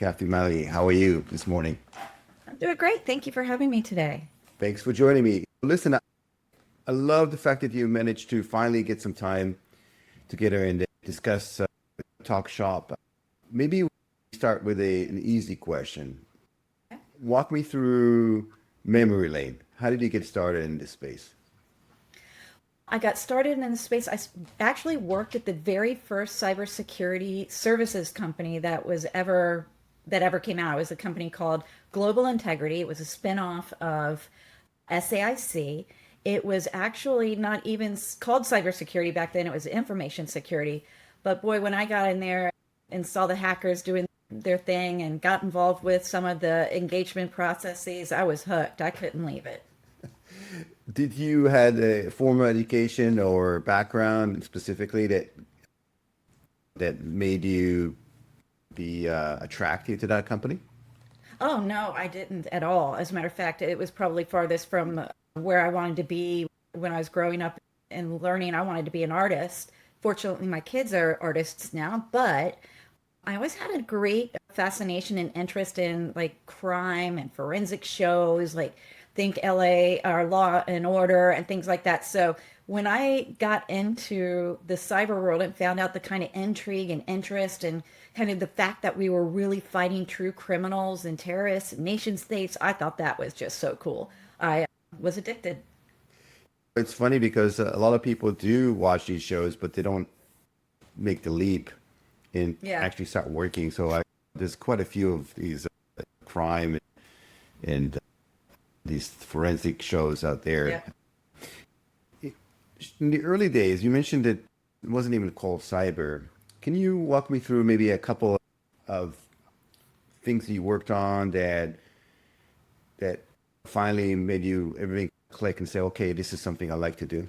Kathie Miley. How are you this morning? I'm doing great. Thank you for having me today. Thanks for joining me. Listen, I love the fact that you managed to finally get some time together and discuss talk shop. Maybe we start with an easy question. Walk me through memory lane. How did you get started in this space? I got started in the space. Actually worked at the very first cybersecurity services company that ever came out. It was a company called Global Integrity. It was a spinoff of SAIC. It was actually not even called cybersecurity back then. It was information security. But boy, when I got in there and saw the hackers doing their thing and got involved with some of the engagement processes, I was hooked. I couldn't leave it. Did you had a formal education or background specifically that made you be attracted to that company? Oh, no, I didn't at all. As a matter of fact, it was probably farthest from where I wanted to be when I was growing up and learning. I wanted to be an artist. Fortunately, my kids are artists now, but I always had a great fascination and interest in like crime and forensic shows, like think LA or Law and Order and things like that. So when I got into the cyber world and found out the kind of intrigue and interest and kind of the fact that we were really fighting true criminals and terrorists and nation states, I thought that was just so cool. I was addicted. It's funny because a lot of people do watch these shows, but they don't make the leap and Yeah. actually start working. There's quite a few of these crime and these forensic shows out Yeah. there. In the early days, you mentioned that it wasn't even called cyber. Can you walk me through maybe a couple of things you worked on that finally made you everything click and say, okay, this is something I like to do?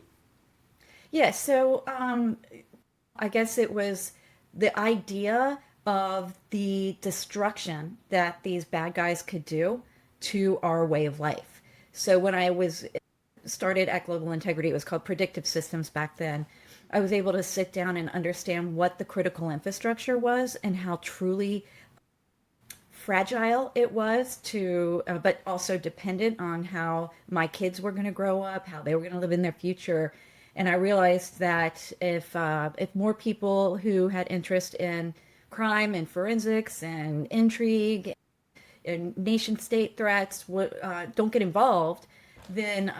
Yeah, so I guess it was the idea of the destruction that these bad guys could do to our way of life. So when I was started at Global Integrity, it was called Predictive Systems back then. I was able to sit down and understand what the critical infrastructure was and how truly fragile it was to, but also dependent on how my kids were going to grow up, how they were going to live in their future. And I realized that if more people who had interest in crime and forensics and intrigue and nation state threats don't get involved, then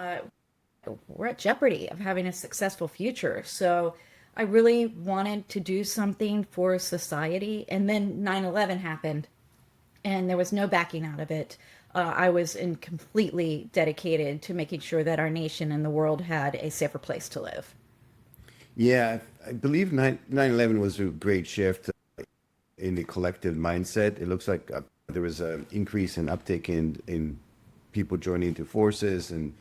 we're at jeopardy of having a successful future. So I really wanted to do something for society. And then 9/11 happened and there was no backing out of it. I was in completely dedicated to making sure that our nation and the world had a safer place to live. Yeah, I believe 9/11 was a great shift in the collective mindset. It looks like there was an increase in uptake in people joining into forces and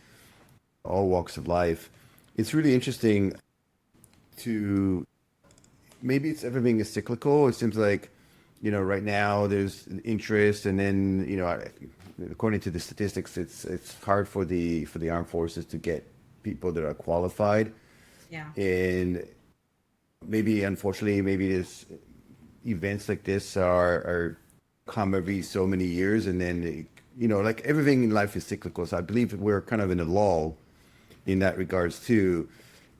all walks of life. It's really interesting to maybe it's everything is cyclical. It seems like, right now there's interest, and then, according to the statistics, it's hard for the armed forces to get people that are qualified, Yeah. and maybe unfortunately, maybe this events like this are come every so many years, and then like everything in life is cyclical. So I believe we're kind of in a lull in that regards too.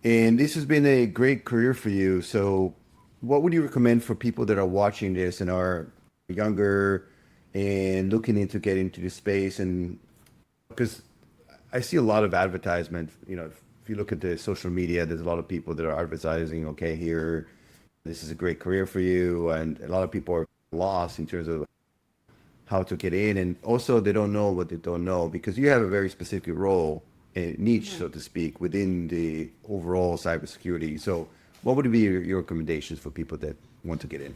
And this has been a great career for you. So what would you recommend for people that are watching this and are younger and looking into getting into this space? And because I see a lot of advertisement, if you look at the social media, there's a lot of people that are advertising, okay, here, this is a great career for you. And a lot of people are lost in terms of how to get in. And also they don't know what they don't know because you have a very specific role and niche, so to speak, within the overall cybersecurity. So what would be your recommendations for people that want to get in?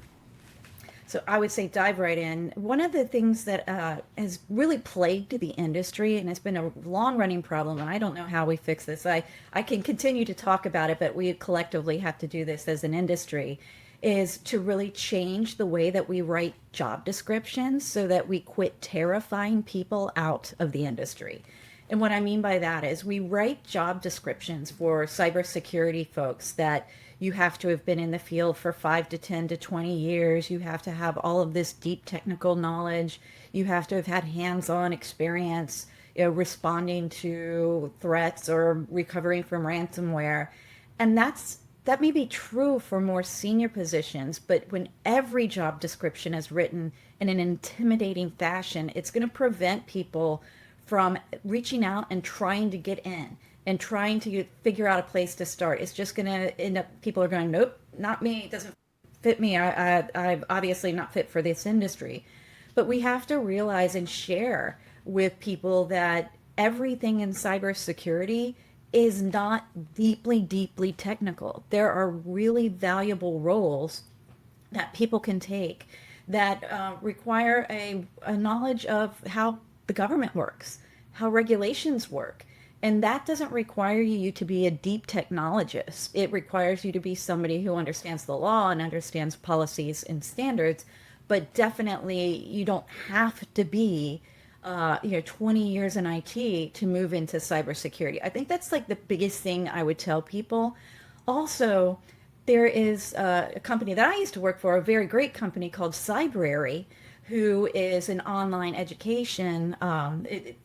So I would say dive right in. One of the things that has really plagued the industry, and it's been a long-running problem, and I don't know how we fix this. I can continue to talk about it, but we collectively have to do this as an industry, is to really change the way that we write job descriptions so that we quit terrifying people out of the industry. And what I mean by that is we write job descriptions for cybersecurity folks that You have to have been in the field for 5 to 10 to 20 years. You have to have all of this deep technical knowledge. You have to have had hands-on experience, responding to threats or recovering from ransomware. And that may be true for more senior positions, but when every job description is written in an intimidating fashion, it's going to prevent people from reaching out and trying to get in and trying to figure out a place to start. It's just going to end up, people are going, nope, not me. It doesn't fit me. I'm obviously not fit for this industry. But we have to realize and share with people that everything in cybersecurity is not deeply, deeply technical. There are really valuable roles that people can take that require a knowledge of how the government works, how regulations work. And that doesn't require you to be a deep technologist. It requires you to be somebody who understands the law and understands policies and standards, but definitely you don't have to be 20 years in IT to move into cybersecurity. I think that's like the biggest thing I would tell people. Also, there is a company that I used to work for, a very great company called Cybrary, who is an online education.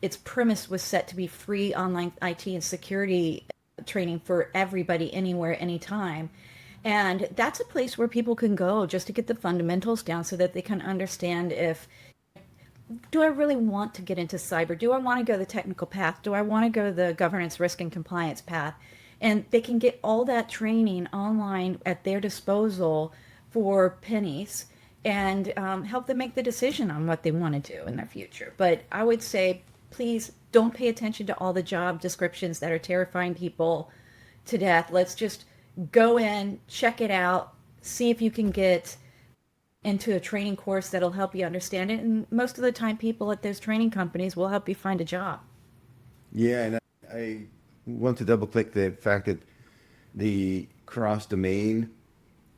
Its premise was set to be free online IT and security training for everybody, anywhere, anytime. And that's a place where people can go just to get the fundamentals down so that they can understand if, do I really want to get into cyber? Do I want to go the technical path? Do I want to go the governance, risk, and compliance path? And they can get all that training online at their disposal for pennies and help them make the decision on what they want to do in their future. But I would say, please don't pay attention to all the job descriptions that are terrifying people to death. Let's just go in, check it out, see if you can get into a training course that'll help you understand it. And most of the time, people at those training companies will help you find a job. Yeah, and I want to double click the fact that the cross domain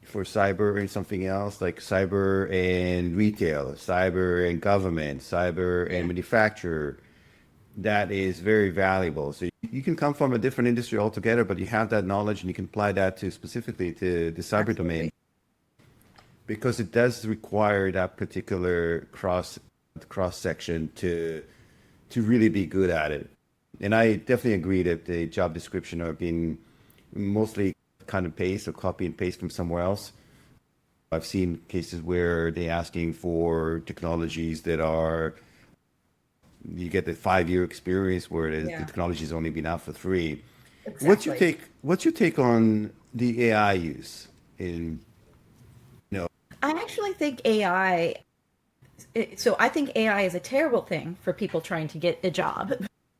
for cyber and something else, like cyber and retail, cyber and government, cyber and Yeah. manufacturer, that is very valuable. So you can come from a different industry altogether, but you have that knowledge and you can apply that to specifically to the cyber domain Absolutely. because it does require that particular cross section to really be good at it. And I definitely agree that the job description are being mostly cut and paste or copy and paste from somewhere else. I've seen cases where they're asking for technologies that are, you get the 5 year experience where the Yeah, technology's only been out for 3. What's your exactly. take? What's your take on the AI use in, you know, I actually think AI, so I think AI is a terrible thing for people trying to get a job.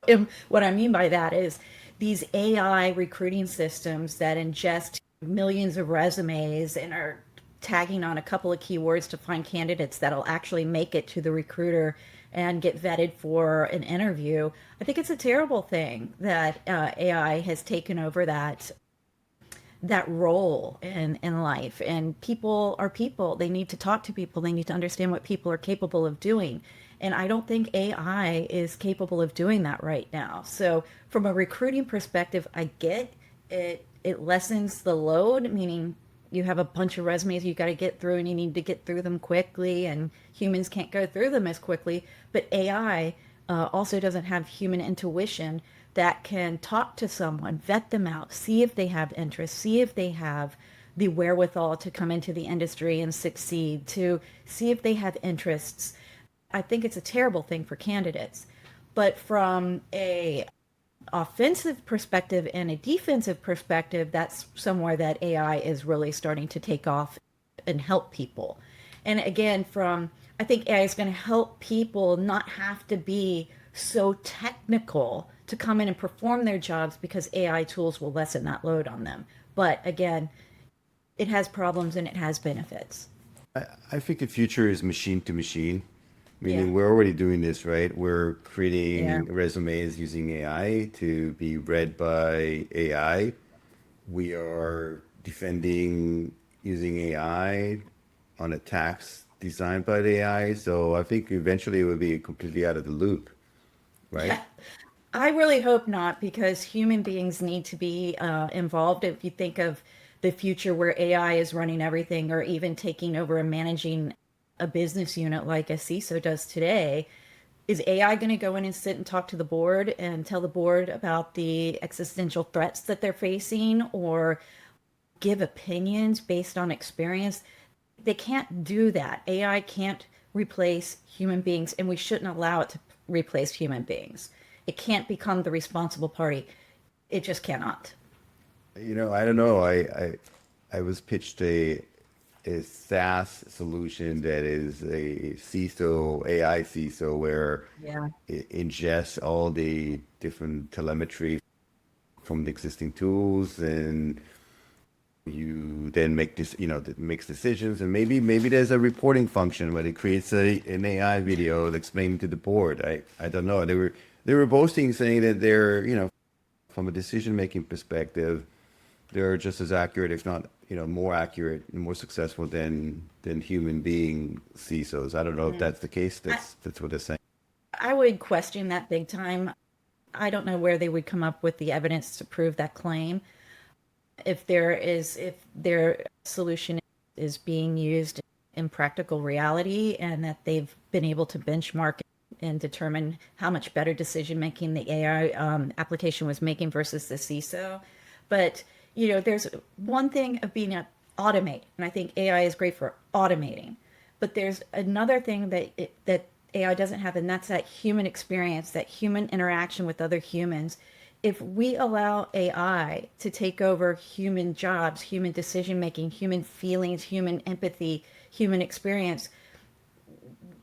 And what I mean by that is these AI recruiting systems that ingest millions of resumes and are tagging on a couple of keywords to find candidates that'll actually make it to the recruiter and get vetted for an interview. I think it's a terrible thing that AI has taken over that role in life. And people are people. They need to talk to people. They need to understand what people are capable of doing. And I don't think AI is capable of doing that right now. So from a recruiting perspective, I get it. It lessens the load, meaning you have a bunch of resumes you got to get through and you need to get through them quickly and humans can't go through them as quickly. But AI also doesn't have human intuition that can talk to someone, vet them out, see if they have interest, see if they have the wherewithal to come into the industry and succeed, to see if they have interests. I think it's a terrible thing for candidates. But from a offensive perspective and a defensive perspective, that's somewhere that AI is really starting to take off and help people. And again, I think AI is going to help people not have to be so technical to come in and perform their jobs because AI tools will lessen that load on them. But again, it has problems and it has benefits. I think the future is machine to machine, Yeah. meaning we're already doing this, right? We're Yeah. creating resumes using AI to be read by AI. We are defending using AI on attacks designed by the AI. So I think eventually it will be completely out of the loop, right? Yeah. I really hope not, because human beings need to be involved. If you think of the future where AI is running everything or even taking over and managing a business unit like a CISO does today, is AI going to go in and sit and talk to the board and tell the board about the existential threats that they're facing or give opinions based on experience? They can't do that. AI can't replace human beings, and we shouldn't allow it to replace human beings. It can't become the responsible party. It just cannot. I don't know. I was pitched a SaaS solution that is a CISO, AI CISO, where Yeah. it ingests all the different telemetry from the existing tools, and you then make this, that makes decisions, and maybe there's a reporting function where it creates an AI video explaining to the board. I don't know. They were boasting, saying that they're, from a decision making perspective, they're just as accurate, if not, more accurate and more successful than human being CISOs. I don't know if that's the case. That's what they're saying. I would question that big time. I don't know where they would come up with the evidence to prove that claim. If their solution is being used in practical reality and that they've been able to benchmark and determine how much better decision making the AI application was making versus the CISO. But there's one thing of being a automate, and I think AI is great for automating. But there's another thing that AI doesn't have, and that's that human experience, that human interaction with other humans. If we allow AI to take over human jobs, human decision making, human feelings, human empathy, human experience,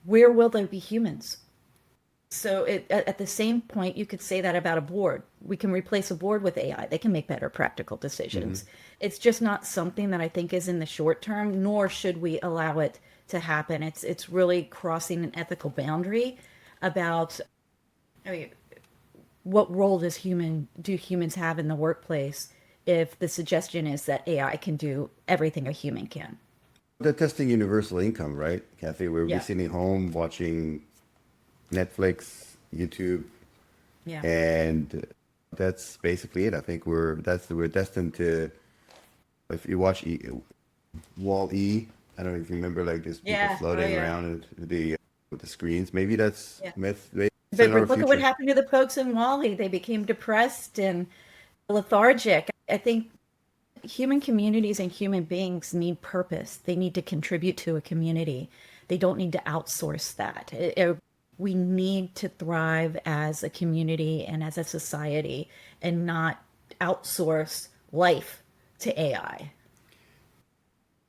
where will there be humans? So at the same point, you could say that about a board. We can replace a board with AI. They can make better practical decisions. It's just not something that I think is in the short term, nor should we allow it to happen. It's really crossing an ethical boundary about, I mean, what role do humans have in the workplace if the suggestion is that AI can do everything a human can? They're testing universal income, right, Kathy? We're Yeah. sitting home watching Netflix, YouTube, Yeah. and that's basically it. I think we're destined to. If you watch Wall E, I don't know if you remember, like, there's people Yeah. Oh, floating yeah. around with the screens. Maybe that's Yeah. myth. Maybe it's in But our look at what future. happened to the folks in Wally. They became depressed and lethargic. I think human communities and human beings need purpose. They need to contribute to a community. They don't need to outsource that. We need to thrive as a community and as a society and not outsource life to AI.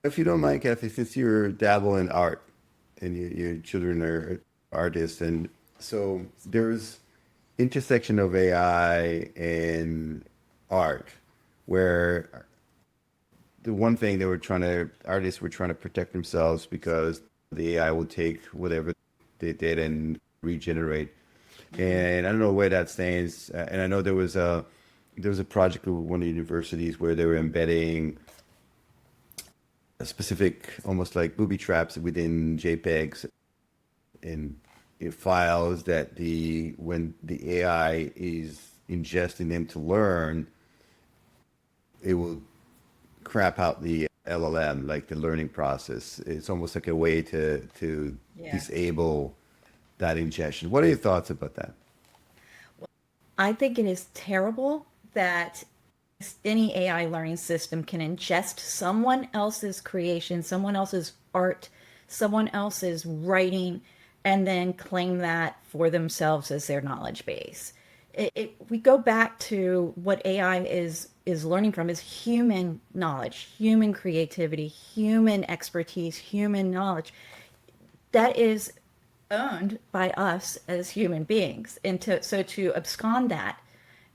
If you don't mind, Kathy, since you're dabble in art and your children are artists, and so there's intersection of AI and art, where the one thing artists were trying to protect themselves because the AI will take whatever they did and regenerate. And I don't know where that stands. And I know there was a project with one of the universities where they were embedding a specific, almost like booby traps within JPEGs and files that when the AI is ingesting them to learn, it will crap out the LLM, like the learning process. It's almost like a way to Yeah. disable that ingestion. What are your thoughts about that? I think it is terrible that any AI learning system can ingest someone else's creation, someone else's art, someone else's writing, and then claim that for themselves as their knowledge base. We go back to what AI is learning from is human knowledge, human creativity, human expertise, human knowledge that is owned by us as human beings. And to abscond that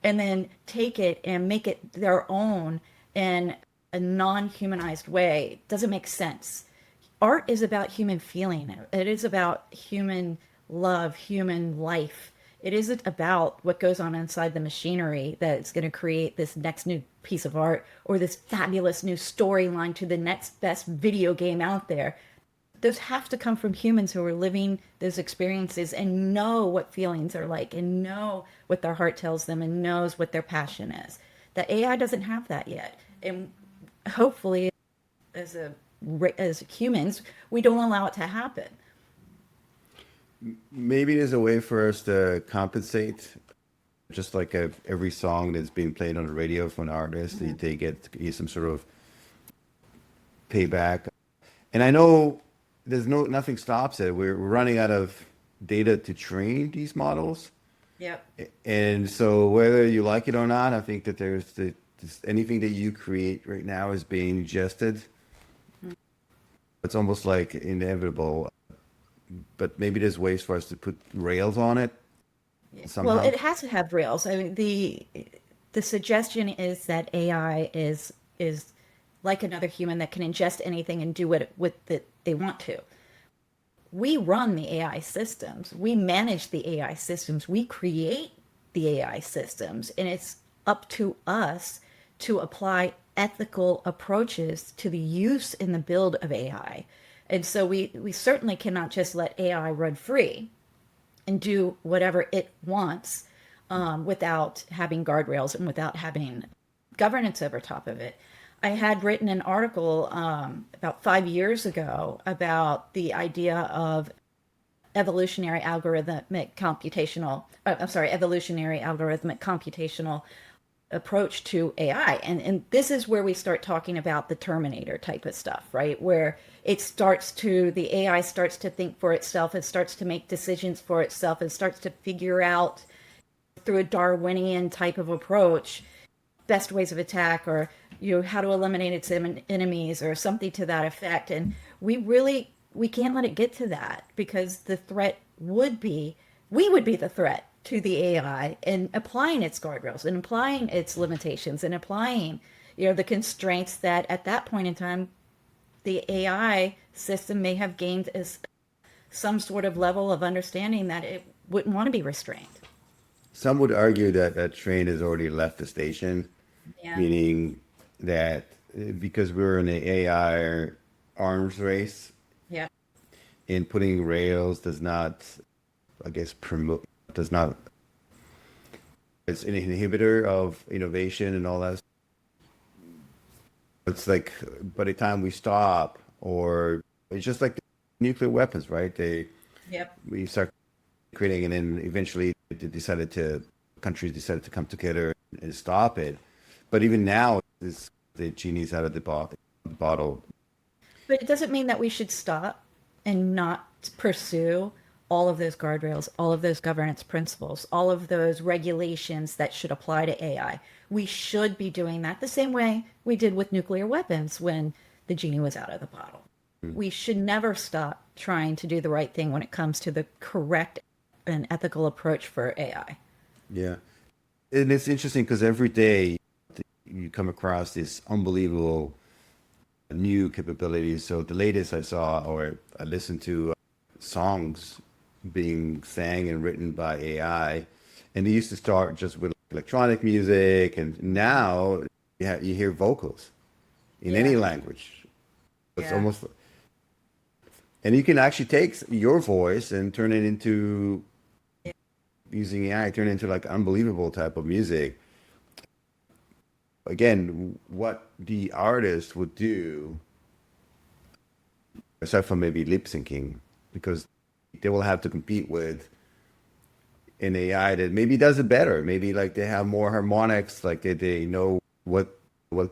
and then take it and make it their own in a non-humanized way doesn't make sense. Art is about human feeling. It is about human love, human life. It isn't about what goes on inside the machinery that's going to create this next new piece of art or this fabulous new storyline to the next best video game out there. Those have to come from humans who are living those experiences and know what feelings are like and know what their heart tells them and knows what their passion is. The AI doesn't have that yet. And hopefully, as as humans, we don't allow it to happen. Maybe there's a way for us to compensate, just like every song that's being played on the radio from an artist, they get some sort of payback. And I know there's nothing stops it. We're running out of data to train these models. Yep. And so whether you like it or not, I think that anything that you create right now is being ingested. It's almost like inevitable. But maybe there's ways for us to put rails on it Well, somehow. it has to have rails. I mean, the suggestion is that AI is like another human that can ingest anything and do what they want to. We run the AI systems. We manage the AI systems. We create the AI systems, and it's up to us to apply ethical approaches to the use and the build of AI. And so we certainly cannot just let AI run free and do whatever it wants without having guardrails and without having governance over top of it. I had written an article about 5 years ago about the idea of evolutionary algorithmic computational approach to AI. And this is where we start talking about the Terminator type of stuff, right? Where the AI starts to think for itself, it starts to make decisions for itself, it starts to figure out through a Darwinian type of approach best ways of attack, or how to eliminate its enemies or something to that effect. And we can't let it get to that, because the threat would be we would be the threat to the AI, and applying its guardrails and applying its limitations and applying the constraints that at that point in time the AI system may have gained as some sort of level of understanding that it wouldn't want to be restrained. Some would argue that that train has already left the station, Yeah. meaning that because we're in the AI arms race, Yeah. and putting rails does not, I guess, does not, it's an inhibitor of innovation and all that. It's like by the time we stop, or it's just like nuclear weapons, right? Yep. We start creating, and then eventually countries decided to come together and stop it. But even now, the genie's out of the bottle. But it doesn't mean that we should stop and not pursue all of those guardrails, all of those governance principles, all of those regulations that should apply to AI. We should be doing that the same way we did with nuclear weapons when the genie was out of the bottle. We should never stop trying to do the right thing when it comes to the correct and ethical approach for AI. Yeah. And it's interesting because every day you come across this unbelievable new capabilities. So the latest I saw or I listened to songs being sang and written by AI, and they used to start just with electronic music, and now you hear vocals in any Yeah. language. It's Yeah. almost, and you can actually take your voice and turn it into using AI, turn it into like unbelievable type of music. Again, what the artist would do, aside from maybe lip syncing, because they will have to compete with an AI that maybe does it better. Maybe like they have more harmonics, like they know what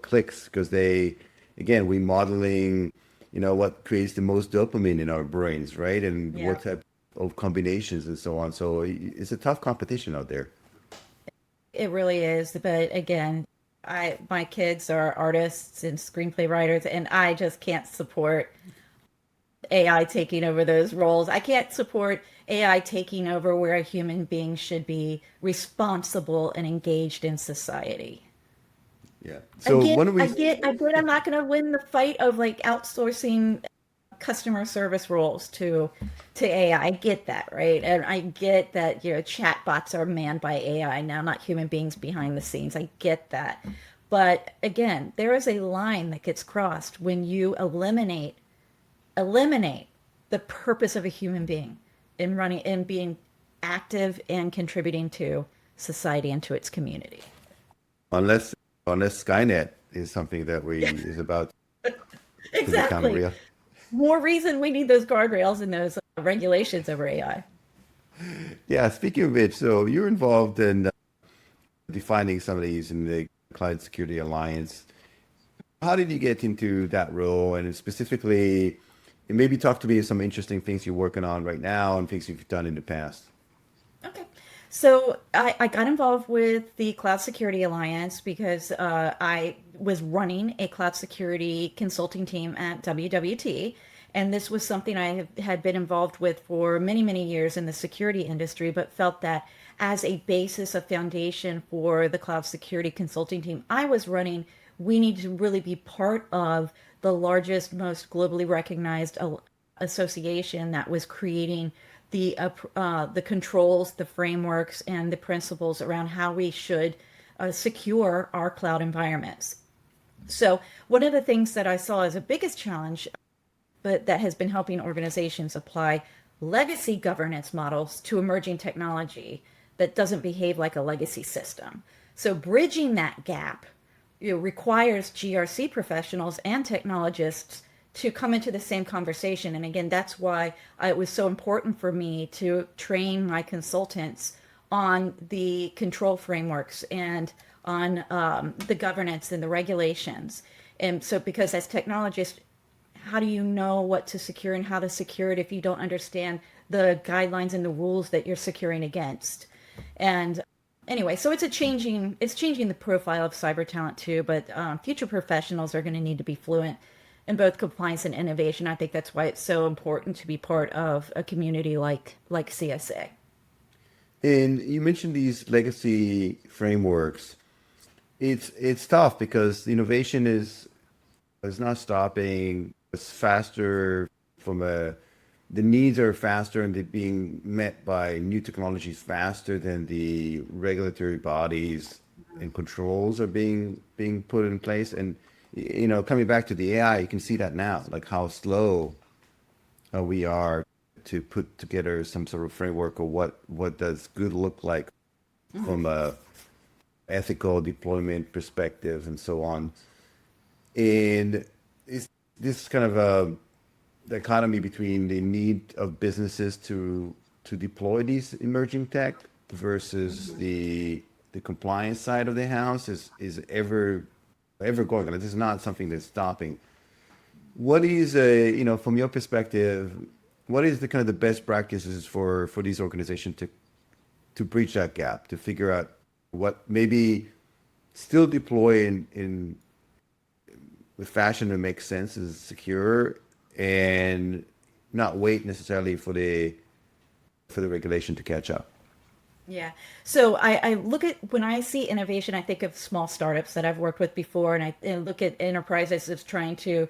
clicks, because again, we modeling, what creates the most dopamine in our brains, right? And Yeah. what type of combinations and so on. So it's a tough competition out there. It really is. But again, my kids are artists and screenplay writers, and I just can't support AI taking over those roles. I can't support AI taking over where a human being should be responsible and engaged in society. Yeah. I So get, when do I we? get, I get. I'm not going to win the fight of like outsourcing customer service roles to AI. I get that, right? And I get that chatbots are manned by AI now, not human beings behind the scenes. I get that, but again, there is a line that gets crossed when you eliminate the purpose of a human being in running and being active and contributing to society and to its community. Unless Skynet is something that we is about to become Exactly. real. More reason we need those guardrails and those regulations over AI. Yeah, speaking of which, so you're involved in defining some of these in the Cloud Security Alliance. How did you get into that role? And specifically, and maybe talk to me some interesting things you're working on right now and things you've done in the past. Okay. So I got involved with the Cloud Security Alliance because I was running a cloud security consulting team at WWT. And this was something had been involved with for many, many years in the security industry, but felt that as a basis of foundation for the cloud security consulting team I was running, we need to really be part of the largest, most globally recognized association that was creating the controls, the frameworks, and the principles around how we should secure our cloud environments. So one of the things that I saw as a biggest challenge, but that has been helping organizations apply legacy governance models to emerging technology that doesn't behave like a legacy system. So bridging that gap, requires GRC professionals and technologists to come into the same conversation. And again, that's why it was so important for me to train my consultants on the control frameworks and on the governance and the regulations. And so, because as technologists, how do you know what to secure and how to secure it if you don't understand the guidelines and the rules that you're securing against? And anyway, so it's changing the profile of cyber talent too. But future professionals are going to need to be fluent in both compliance and innovation. I think that's why it's so important to be part of a community like CSA. And you mentioned these legacy frameworks. It's tough because the innovation is not stopping. It's faster from a the needs are faster and they're being met by new technologies faster than the regulatory bodies and controls are being put in place. And coming back to the AI, you can see that now, like how slow we are to put together some sort of framework of what does good look like from a ethical deployment perspective and so on. And it's this kind of a dichotomy between the need of businesses to deploy these emerging tech versus the compliance side of the house is ever going on. This is not something that's stopping. What is from your perspective, what is the kind of the best practices for these organizations to bridge that gap, to figure out what maybe still deploy in with fashion that makes sense, is secure, and not wait necessarily for the regulation to catch up. Yeah. So I look at when I see innovation, I think of small startups that I've worked with before, and I look at enterprises as trying to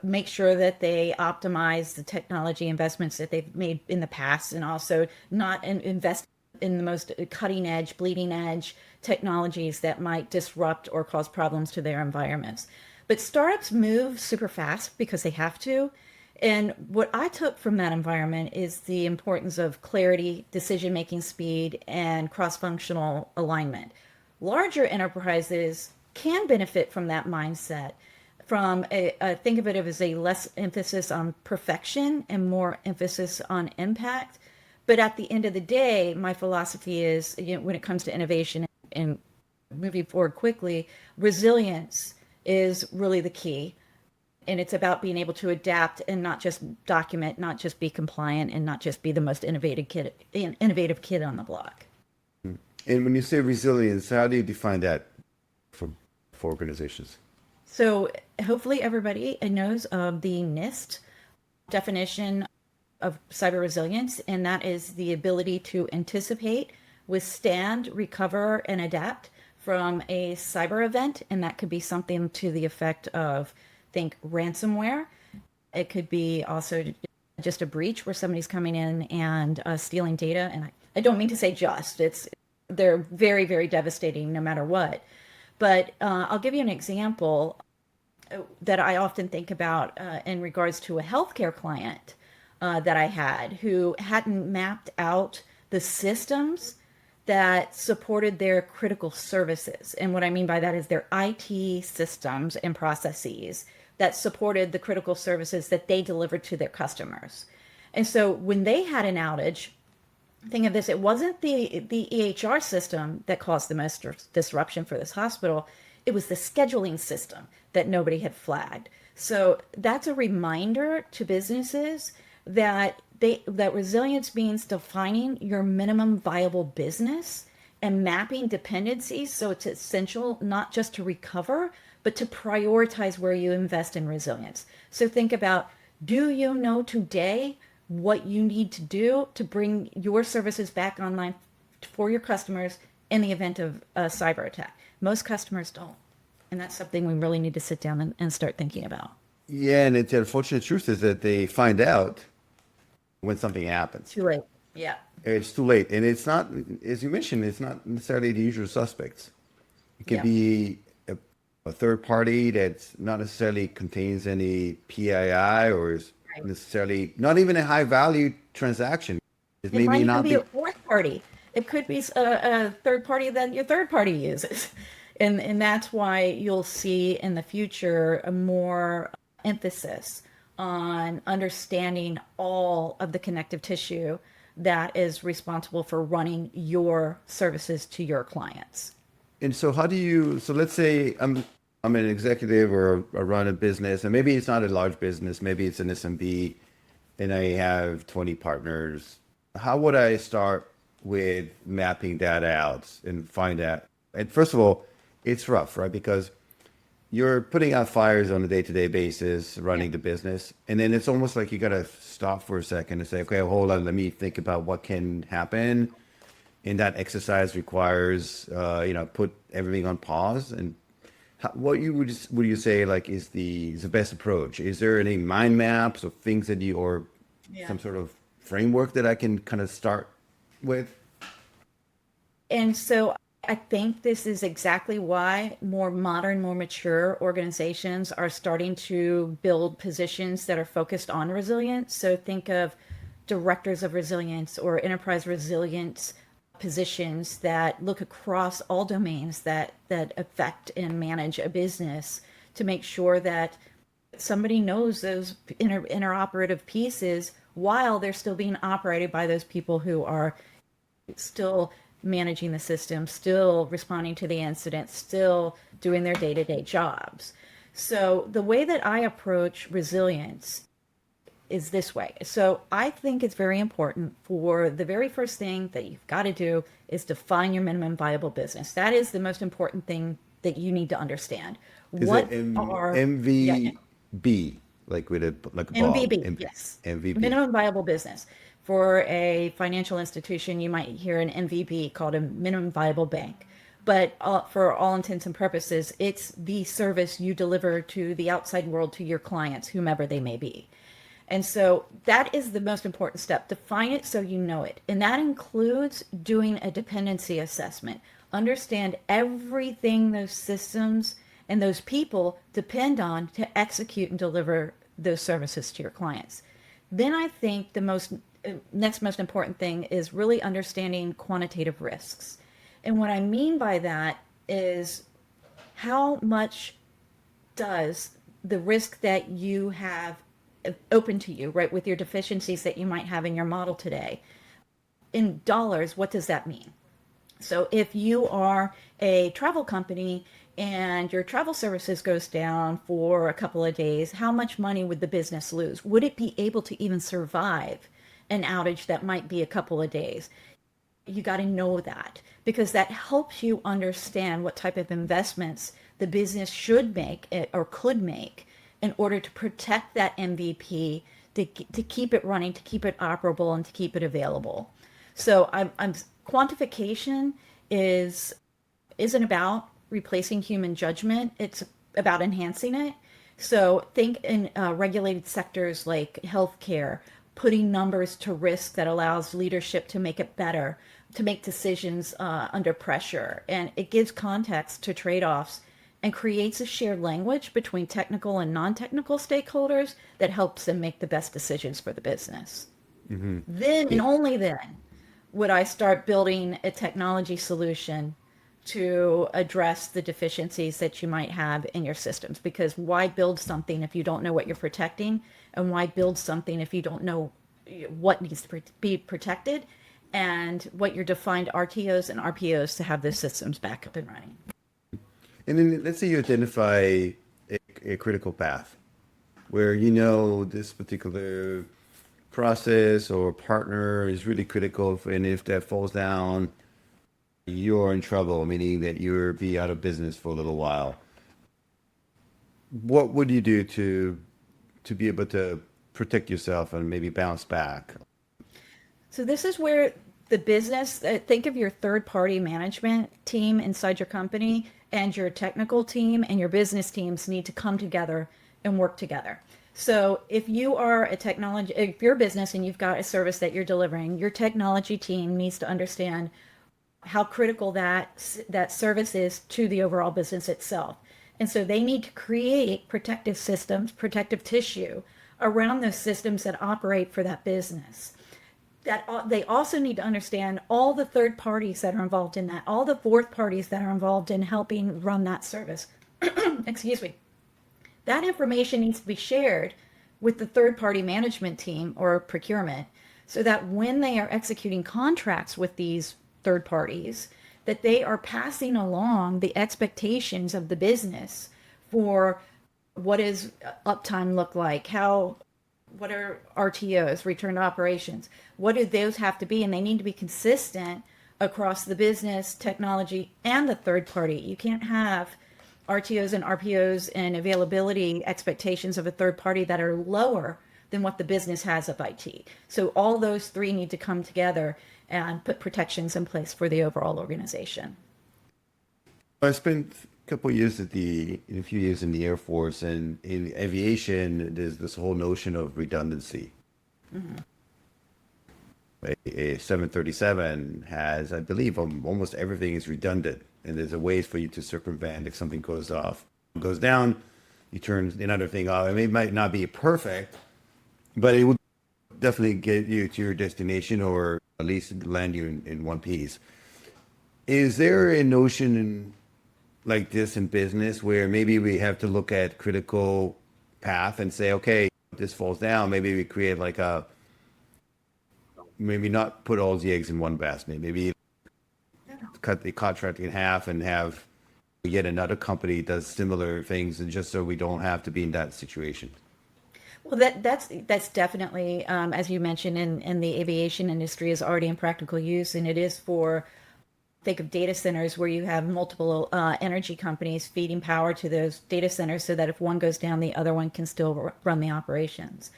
make sure that they optimize the technology investments that they've made in the past, and also not invest in the most cutting edge, bleeding edge technologies that might disrupt or cause problems to their environments. But startups move super fast because they have to. And what I took from that environment is the importance of clarity, decision making speed, and cross functional alignment. Larger enterprises can benefit from that mindset. From think of it as a less emphasis on perfection and more emphasis on impact. But at the end of the day, my philosophy is, when it comes to innovation and moving forward quickly, resilience is really the key. And it's about being able to adapt and not just document, not just be compliant, and not just be the most innovative kid on the block. And when you say resilience, how do you define that for organizations? So hopefully everybody knows of the NIST definition of cyber resilience, and that is the ability to anticipate, withstand, recover, and adapt from a cyber event. And that could be something to the effect of, think ransomware. It could be also just a breach where somebody's coming in and stealing data. And I don't mean to say just, they're very, very devastating no matter what. But I'll give you an example that I often think about in regards to a healthcare client that I had who hadn't mapped out the systems that supported their critical services. And what I mean by that is their IT systems and processes that supported the critical services that they delivered to their customers. And so when they had an outage, think of this, it wasn't the EHR system that caused the most disruption for this hospital. It was the scheduling system that nobody had flagged. So that's a reminder to businesses that that resilience means defining your minimum viable business and mapping dependencies. So it's essential not just to recover, but to prioritize where you invest in resilience. So think about, do you know today what you need to do to bring your services back online for your customers in the event of a cyber attack? Most customers don't. And that's something we really need to sit down and start thinking about. Yeah, and the unfortunate truth is that they find out when something happens. Too late. Yeah. It's too late. And it's not, as you mentioned, it's not necessarily the usual suspects. It could Yeah. be a third party that's not necessarily contains any PII or is Right. necessarily not even a high value transaction. It It might maybe even not be be. a fourth party. It could be a third party that your third party uses. And that's why you'll see in the future a more emphasis on understanding all of the connective tissue that is responsible for running your services to your clients. And so how do you, so let's say I'm an executive or I run a business and maybe it's not a large business, maybe it's an SMB and I have 20 partners. How would I start with mapping that out and find out? And first of all, it's rough, right? Because you're putting out fires on a day-to-day basis, Yeah. running the business, and then it's almost like you got to stop for a second and say, okay, hold on, let me think about what can happen. And that exercise requires, put everything on pause. And what you would you say like is the best approach? Is there any mind maps or things that you or Yeah. some sort of framework that I can kind of start with? And so I think this is exactly why more modern, more mature organizations are starting to build positions that are focused on resilience. So think of directors of resilience or enterprise resilience positions that look across all domains that affect and manage a business to make sure that somebody knows those interoperative pieces while they're still being operated by those people who are still managing the system, still responding to the incident, still doing their day-to-day jobs. So the way that I approach resilience is this way. So I think it's very important for the very first thing that you've got to do is define your minimum viable business. That is the most important thing that you need to understand. Is What it are, yeah, yeah. MVB like with a Bob? MVB, yes. MVB. Minimum viable business. For a financial institution, you might hear an MVB called a minimum viable bank. But for all intents and purposes, it's the service you deliver to the outside world, to your clients, whomever they may be. And so that is the most important step. Define it so you know it. And that includes doing a dependency assessment. Understand everything those systems and those people depend on to execute and deliver those services to your clients. Then I think the next most important thing is really understanding quantitative risks. And what I mean by that is how much does the risk that you have open to you, right, with your deficiencies that you might have in your model today, in dollars, what does that mean? So if you are a travel company and your travel services goes down for a couple of days, how much money would the business lose? Would it be able to even survive an outage that might be a couple of days? You got to know that because that helps you understand what type of investments the business should make or could make in order to protect that MVP, to keep it running, to keep it operable, and to keep it available. So quantification isn't about replacing human judgment. It's about enhancing it. So think in regulated sectors like healthcare, putting numbers to risk that allows leadership to make it better, to make decisions under pressure. And it gives context to trade-offs and creates a shared language between technical and non-technical stakeholders that helps them make the best decisions for the business. Then and only then would I start building a technology solution to address the deficiencies that you might have in your systems? Because why build something if you don't know what you're protecting? And why build something if you don't know what needs to be protected and what your defined RTOs and RPOs to have those systems back up and running? And then let's say you identify a critical path where you know this particular process or partner is really critical, and if that falls down, you're in trouble, meaning that you'll be out of business for a little while. What would you do to be able to protect yourself and maybe bounce back? So this is where the business, think of your third party management team inside your company and your technical team and your business teams need to come together and work together. So if you are a technology, if you're a business and you've got a service that you're delivering, your technology team needs to understand how critical that service is to the overall business itself. And so they need to create protective systems, protective tissue around those systems that operate for that business. That they also need to understand all the third parties that are involved in that, all the fourth parties that are involved in helping run that service. Excuse me. That information needs to be shared with the third party management team or procurement so that when they are executing contracts with these third parties, that they are passing along the expectations of the business for what does uptime look like, what are RTOs, return to operations, what do those have to be, and they need to be consistent across the business, technology, and the third party. You can't have RTOs and RPOs and availability expectations of a third party that are lower than what the business has of IT. So all those three need to come together and put protections in place for the overall organization. I spent a couple of years a few years in the Air Force, and in aviation, there's this whole notion of redundancy. A 737 has, I believe, almost everything is redundant, and there's a ways for you to circumvent if something goes down, you turn another thing off. I mean, it might not be perfect, but it will definitely get you to your destination or at least land you in one piece. Is there a notion like this in business where maybe we have to look at critical path and say, okay, if this falls down, maybe we create like maybe not put all the eggs in one basket, maybe cut the contract in half and have yet another company does similar things, and just so we don't have to be in that situation. Well, that's definitely, as you mentioned, in the aviation industry is already in practical use, and it is for, think of data centers where you have multiple energy companies feeding power to those data centers so that if one goes down, the other one can still run the operations.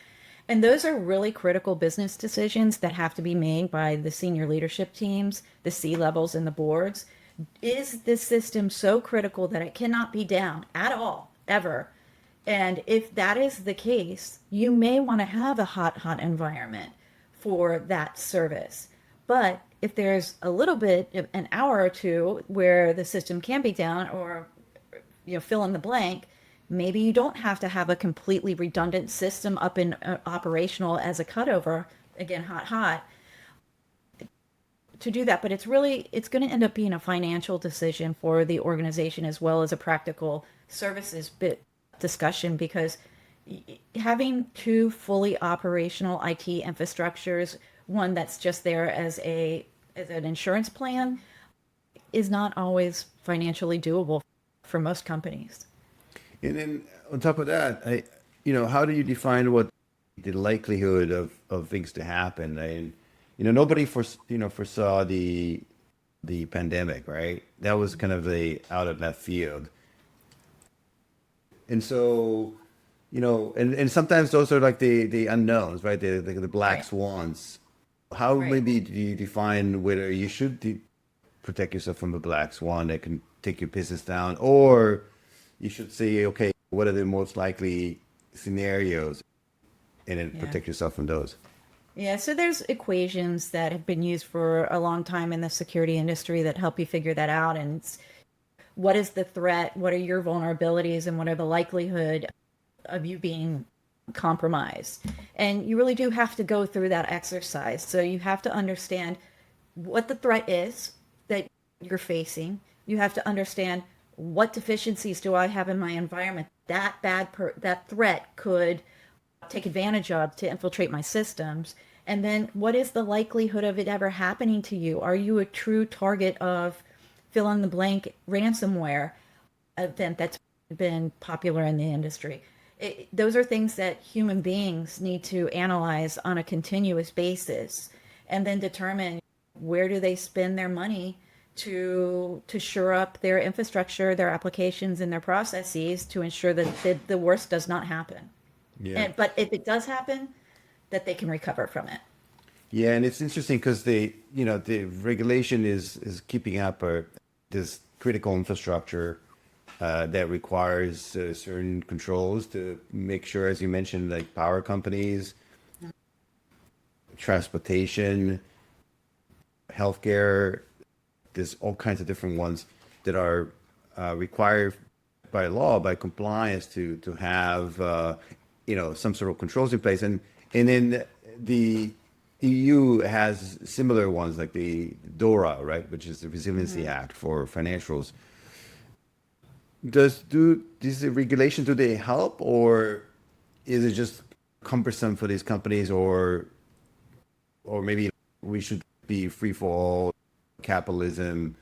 And those are really critical business decisions that have to be made by the senior leadership teams, the C levels, and the boards. Is this system so critical that it cannot be down at all, ever? And if that is the case, you may want to have a hot environment for that service. But if there's a little bit, an hour or two, where the system can be down or fill in the blank, maybe you don't have to have a completely redundant system up and operational as a cutover, again, hot, to do that. But it's going to end up being a financial decision for the organization as well as a practical services bit discussion, because having two fully operational IT infrastructures, one that's just there as an insurance plan, is not always financially doable for most companies. And then on top of that, how do you define what the likelihood of things to happen? Nobody foresaw the pandemic, right? That was kind of the out of left field. And so, and sometimes those are like the unknowns, right? The black Right. swans. How Right. maybe do you define whether you should protect yourself from a black swan that can take your business down, or you should say, okay, what are the most likely scenarios, and then Yeah. protect yourself from those? Yeah, so there's equations that have been used for a long time in the security industry that help you figure that out. And it's, what is the threat? What are your vulnerabilities? And what are the likelihood of you being compromised? And you really do have to go through that exercise. So you have to understand what the threat is that you're facing. You have to understand what deficiencies do I have in my environment that threat could take advantage of to infiltrate my systems. And then what is the likelihood of it ever happening to you? Are you a true target of fill in the blank ransomware event that's been popular in the industry? Those are things that human beings need to analyze on a continuous basis and then determine where do they spend their money to shore up their infrastructure, their applications, and their processes to ensure that the worst does not happen. Yeah. And but if it does happen, that they can recover from it. Yeah, and it's interesting because the regulation is keeping up this critical infrastructure that requires certain controls to make sure, as you mentioned, like power companies, transportation, healthcare. There's all kinds of different ones that are required by law, by compliance to have some sort of controls in place, and then the EU has similar ones like the DORA, right, which is the Resiliency Act for financials. Do these regulations, do they help, or is it just cumbersome for these companies, or maybe we should be free for all capitalism?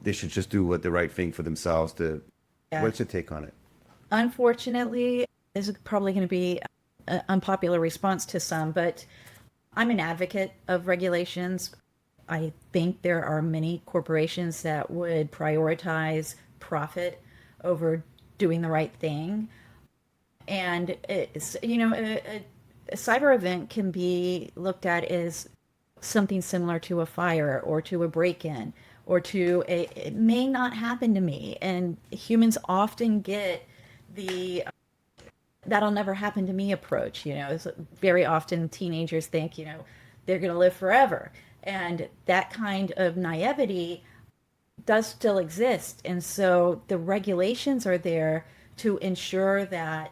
They should just do what the right thing for themselves. Yeah. What's your take on it? Unfortunately, this is probably going to be an unpopular response to some, but I'm an advocate of regulations. I think there are many corporations that would prioritize profit over doing the right thing. And a cyber event can be looked at as something similar to a fire or to a break-in or to it may not happen to me. And humans often get the that'll never happen to me approach. It's very often teenagers think, they're going to live forever. And that kind of naivety does still exist. And so the regulations are there to ensure that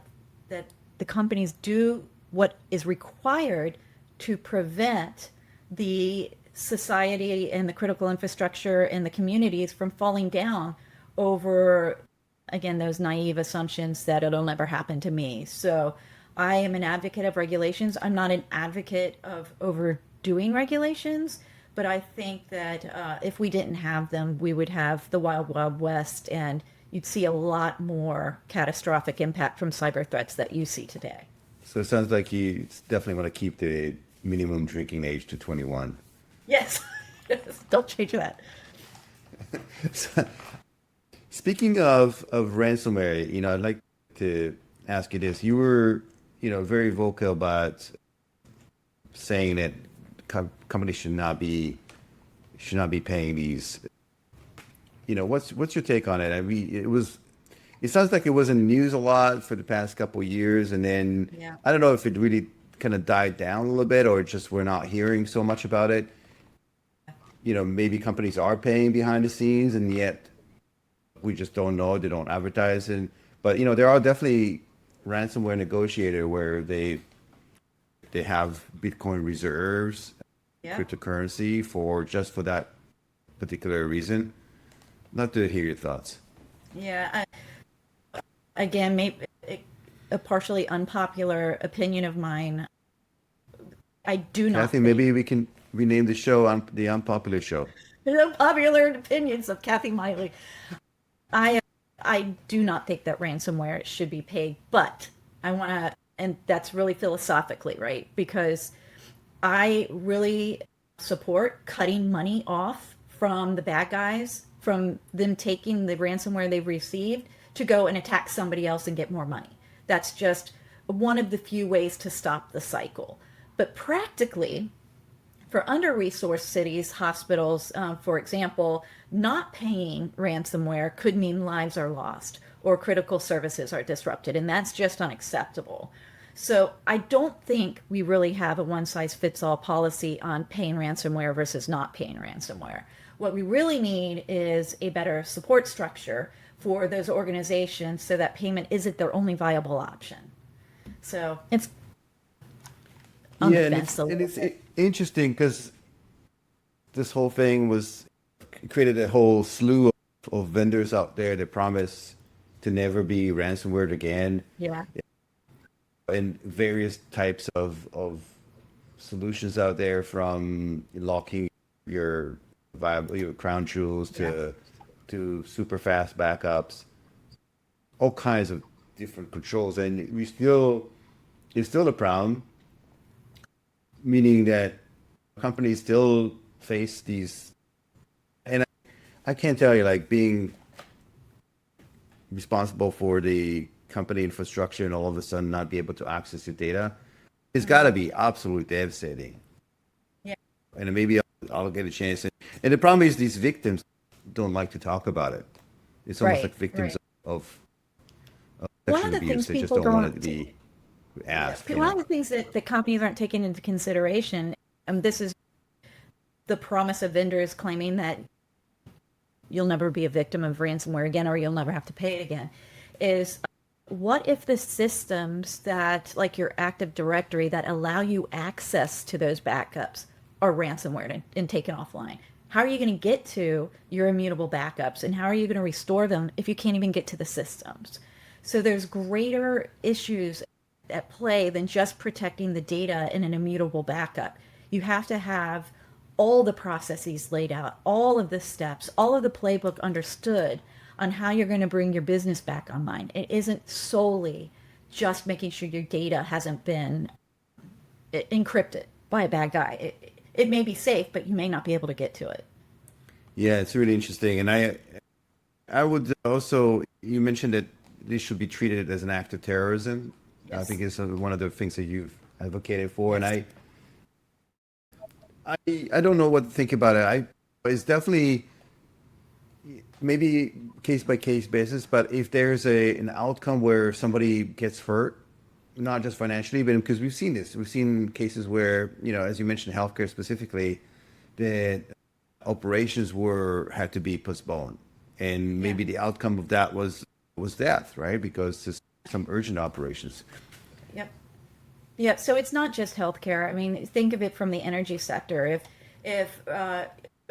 the companies do what is required to prevent the society and the critical infrastructure and the communities from falling down over, again, those naive assumptions that it'll never happen to me. So I am an advocate of regulations. I'm not an advocate of overdoing regulations, but I think that if we didn't have them, we would have the wild, wild west, and you'd see a lot more catastrophic impact from cyber threats that you see today. So it sounds like you definitely want to keep the minimum drinking age to 21. Yes. Don't change that. So, speaking of ransomware, I'd like to ask you this. You were, very vocal about saying that companies should not be paying these. What's your take on it? I mean, it sounds like it was in the news a lot for the past couple of years, and then Yeah. I don't know if it really kind of died down a little bit, or just we're not hearing so much about it. Maybe companies are paying behind the scenes, and yet we just don't know. They don't advertise, but there are definitely ransomware negotiator where they have Bitcoin reserves, Yeah. cryptocurrency for that particular reason. Love to hear your thoughts. Yeah. Again, maybe a partially unpopular opinion of mine. I do I not think think maybe we can rename the show on the unpopular show. the unpopular opinions of Kathie Miley. I I do not think that ransomware should be paid, but I want to, and that's really philosophically, right? Because I really support cutting money off from the bad guys, from them taking the ransomware they've received to go and attack somebody else and get more money. That's just one of the few ways to stop the cycle. But practically, for under-resourced cities, hospitals, for example, not paying ransomware could mean lives are lost or critical services are disrupted, and that's just unacceptable. So I don't think we really have a one-size-fits-all policy on paying ransomware versus not paying ransomware. What we really need is a better support structure for those organizations so that payment isn't their only viable option. So it's on the Yeah, and fence it's a and little it's bit. interesting because this whole thing was created a whole slew of vendors out there that promise to never be ransomware again, Yeah. and various types of solutions out there, from locking your viable your crown jewels Yeah. to super fast backups, all kinds of different controls, and we still it's still a problem, meaning that companies still face these. And I can't tell you, like, being responsible for the company infrastructure and all of a sudden not be able to access your data, it's got to Mhm. be absolutely devastating. Yeah. And maybe I'll get a chance. And the problem is these victims don't like to talk about it. It's almost like Right. victims Right. of One of sexual the abuse. things They just people don't want it don't, to be yeah, asked, one of the things that the companies aren't taking into consideration, and this is the promise of vendors claiming that you'll never be a victim of ransomware again or you'll never have to pay it again, is what if the systems that, like your Active Directory, that allow you access to those backups are ransomware and taken offline? How are you going to get to your immutable backups and how are you going to restore them if you can't even get to the systems? So there's greater issues at play than just protecting the data in an immutable backup. You have to have all the processes laid out, all of the steps, all of the playbook understood on how you're going to bring your business back online. It isn't solely just making sure your data hasn't been encrypted by a bad guy. It may be safe, but you may not be able to get to it. yeah, it's really interesting. And I would also, you mentioned that this should be treated as an act of terrorism. I think Yes. it's one of the things that you've advocated for. And Yes. I don't know what to think about it. It's definitely maybe case by case basis, but if there's an outcome where somebody gets hurt, not just financially, but because we've seen this, we've seen cases where, as you mentioned, healthcare specifically, that operations were had to be postponed, and Yeah. maybe the outcome of that was death, right? Because there's some urgent operations. Yep. Yep. So it's not just healthcare. I mean, think of it from the energy sector. If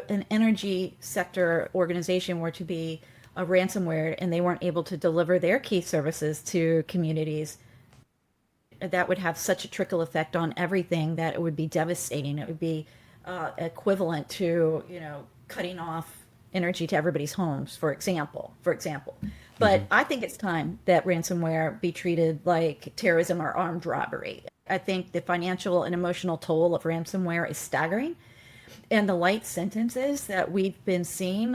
an energy sector organization were to be a ransomware and they weren't able to deliver their key services to communities, that would have such a trickle effect on everything that it would be devastating. It would be equivalent to, cutting off energy to everybody's homes, for example. For example. But I think it's time that ransomware be treated like terrorism or armed robbery. I think the financial and emotional toll of ransomware is staggering, and the light sentences that we've been seeing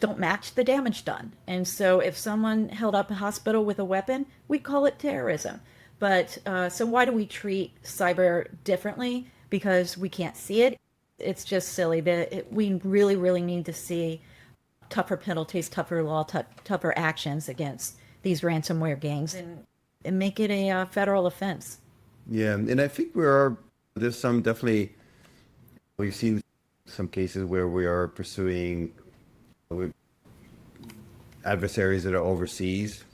don't match the damage done. And so, if someone held up a hospital with a weapon, we call it terrorism. But so, why do we treat cyber differently? Because we can't see it. It's just silly. We really, really need to see tougher penalties, tougher law, tougher actions against these ransomware gangs, and make it a federal offense. Yeah, and I think there's some definitely we've seen some cases where we are pursuing with adversaries that are overseas,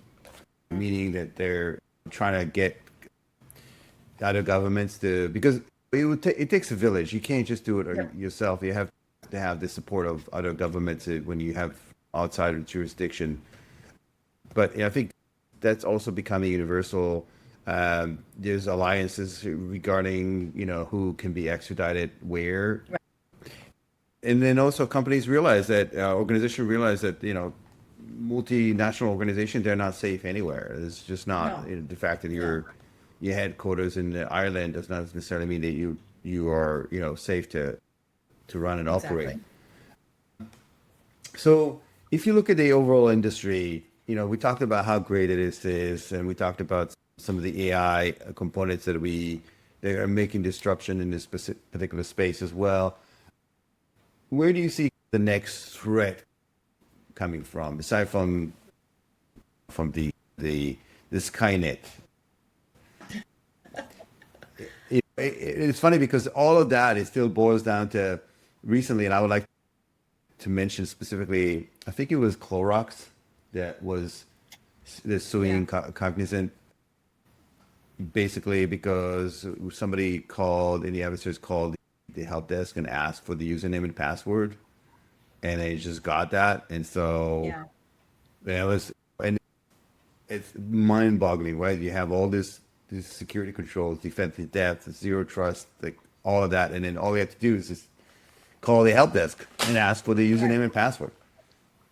meaning that they're trying to get other governments to, because it takes a village. You can't just do it Yep. yourself. You have to have the support of other governments when you have outside of jurisdiction. But I think that's also becoming universal. There's alliances regarding, who can be extradited where. Right. And then also companies realize that, organizations realize that, multinational organizations, they're not safe anywhere. It's just not, No. the fact that No. your headquarters in Ireland does not necessarily mean that you are, safe to run and operate. Exactly. So if you look at the overall industry, we talked about how great it is, and we talked about some of the AI components that are making disruption in this particular space as well. Where do you see the next threat coming from, aside from the Skynet? It's funny because all of that, it still boils down to recently, and I would like to mention specifically, I think it was Clorox that was Yeah. suing Cognizant, basically because somebody called, and the adversaries called the help desk and ask for the username and password, and they just got that. And so Yeah. it was, and it's mind-boggling, right? You have all this security controls, defensive depth, zero trust, like all of that, and then all you have to do is just call the help desk and ask for the username and password.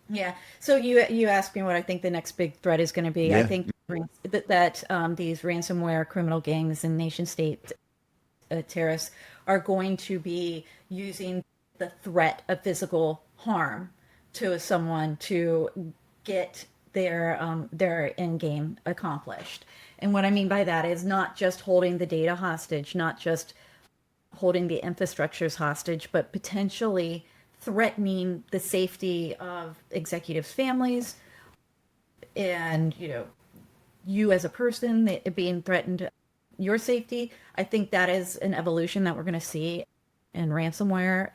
Yeah. So you asked me what I think the next big threat is going to be. I Yeah, think that these ransomware criminal gangs and nation state terrorists are going to be using the threat of physical harm to someone to get their end game accomplished. And what I mean by that is not just holding the data hostage, not just holding the infrastructures hostage, but potentially threatening the safety of executives' families and you as a person being threatened, your safety. I think that is an evolution that we're going to see in ransomware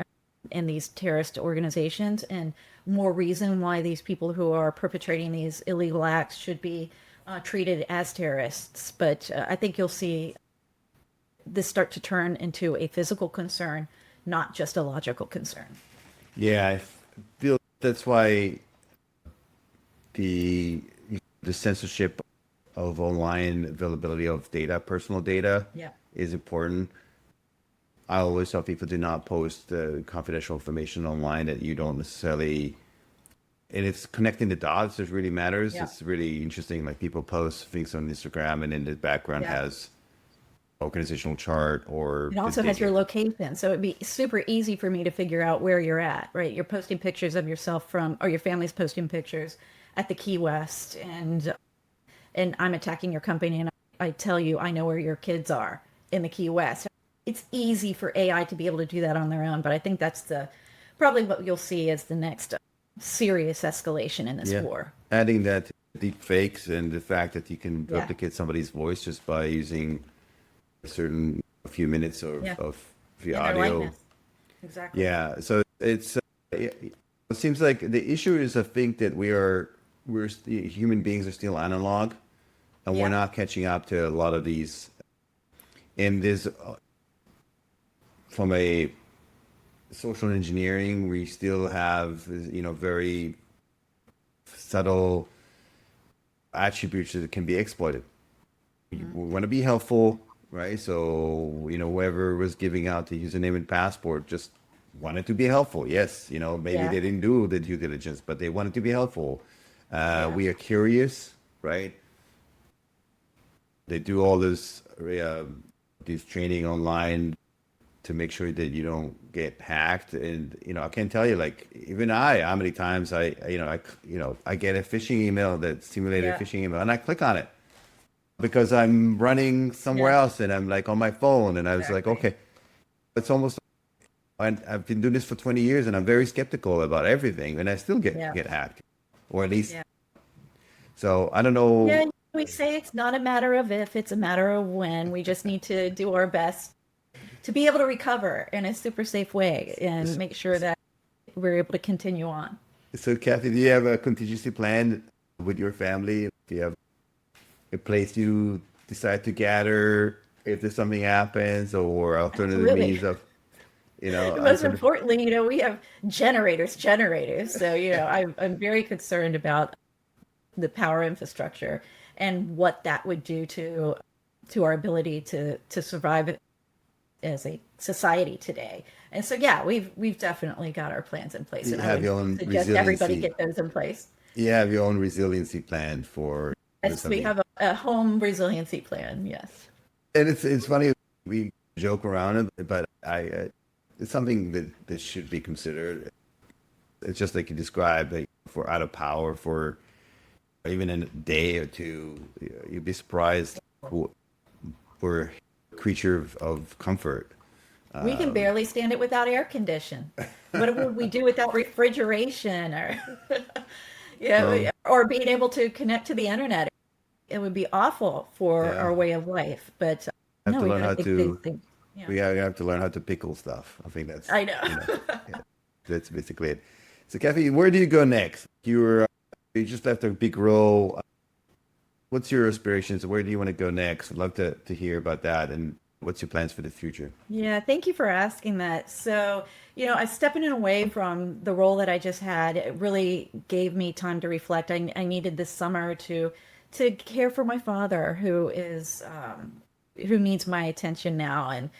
and these terrorist organizations, and more reason why these people who are perpetrating these illegal acts should be treated as terrorists. But I think you'll see this start to turn into a physical concern, not just a logical concern. yeah, I feel that's why the the censorship of online availability of data, personal data, Yeah. is important. I always tell people do not post confidential information online that you don't necessarily. And it's connecting the dots that really matters. Yeah. It's really interesting. Like people post things on Instagram, and in the background Yeah. has organizational chart or It also has your location, so it'd be super easy for me to figure out where you're at, right? You're posting pictures of yourself from, or your family's posting pictures at the Key West, and I'm attacking your company, and I tell you I know where your kids are in the Key West. It's easy for AI to be able to do that on their own, but I think that's the probably what you'll see as the next serious escalation in this yeah, war. adding that to deep fakes and the fact that you can Yeah, replicate somebody's voice just by using a certain few minutes yeah, of the and their audio. likeness. Exactly. Yeah, so it seems like the issue is I think that human beings are still analog, and we're Yeah, not catching up to a lot of these. And there's from a social engineering, we still have very subtle attributes that can be exploited. We want to be helpful, right? So, whoever was giving out the username and passport just wanted to be helpful. Yes, maybe yeah, they didn't do the due diligence, but they wanted to be helpful. yeah, We are curious, right? They do all this training online to make sure that you don't get hacked. And, I can tell you, like, even how many times I get a phishing email that simulated a yeah, phishing email and I click on it because I'm running somewhere yeah. else and I'm like on my phone and I was like, Exactly. okay, it's almost, and I've been doing this for 20 years and I'm very skeptical about everything and I still Yeah, get hacked, or at least, yeah. so I don't know. Yeah, we say it's not a matter of if, it's a matter of when. We just need to do our best to be able to recover in a super safe way and make sure that we're able to continue on. So Kathy, do you have a contingency plan with your family? Do you have a place you decide to gather if there's something happens, or alternative Absolutely. means of, And most alternative? importantly, we have generators. So, I'm very concerned about the power infrastructure and what that would do to our ability to survive as a society today. And so, yeah, we've definitely got our plans in place, You and I have would your own suggest everybody resiliency. get those in place. You have your own resiliency plan for Yes, we something. have a home resiliency plan. Yes. And it's funny, we joke around it, but it's something that should be considered. It's just like you described, that for out of power for even in a day or two, you'd be surprised. We're a creature of comfort. We can barely stand it without air condition. What would we do without refrigeration or Well, or being able to connect to the internet? It would be awful for yeah, our way of life. But have no, to we learn got to how think big to. things. Yeah, We have to learn how to pickle stuff. I think I know. yeah, that's basically it. So, Kathy, where do you go next? You just left a big role. What's your aspirations? Where do you want to go next? I'd love to hear about that. And what's your plans for the future? Yeah, thank you for asking that. So, I stepping away from the role that I just had, it really gave me time to reflect. I needed this summer to care for my father, who needs my attention now. And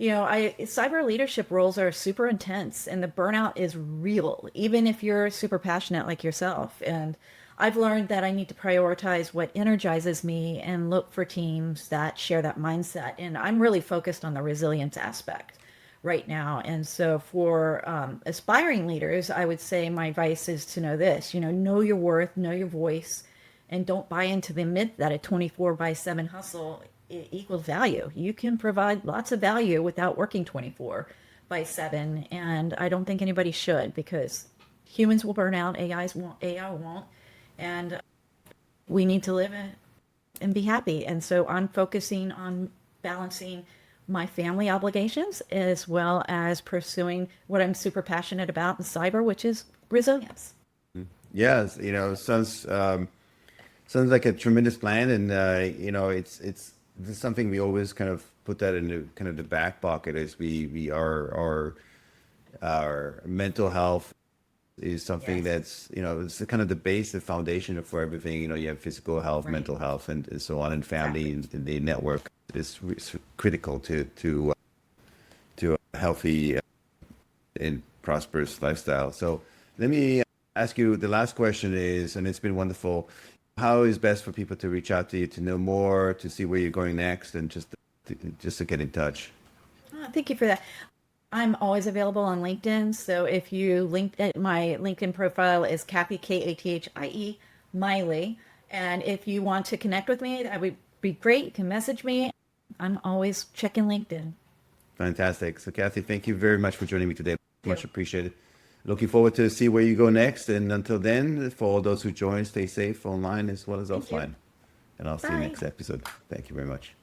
I cyber leadership roles are super intense, and the burnout is real, even if you're super passionate like yourself. And I've learned that I need to prioritize what energizes me and look for teams that share that mindset. And I'm really focused on the resilience aspect right now. And so for aspiring leaders, I would say my advice is to know this, know your worth, know your voice, and don't buy into the myth that a 24/7 hustle equals value. You can provide lots of value without working 24/7. And I don't think anybody should, because humans will burn out, AI won't. And we need to live and be happy. And so I'm focusing on balancing my family obligations as well as pursuing what I'm super passionate about in cyber, which is resilience. Yes, sounds like a tremendous plan, and it's this is something we always kind of put that in the kind of the back pocket as we our mental health is something Yes. that's it's the kind of the base, the foundation for everything. You have physical health, Right. mental health, and so on, and family, Exactly. and the network is critical to a healthy and prosperous lifestyle. So let me ask you the last question is, and it's been wonderful. How is best for people to reach out to you to know more, to see where you're going next, and just to get in touch? Thank you for that. I'm always available on LinkedIn. So if you link at my LinkedIn profile is Kathie, Kathie Miley. And if you want to connect with me, that would be great. You can message me. I'm always checking LinkedIn. Fantastic. So Kathy, thank you very much for joining me today. Thank Much you. appreciated. Looking forward to see where you go next. And until then, for all those who join, stay safe online as well as Thank you. offline. And I'll see you Bye. next episode. Thank you very much.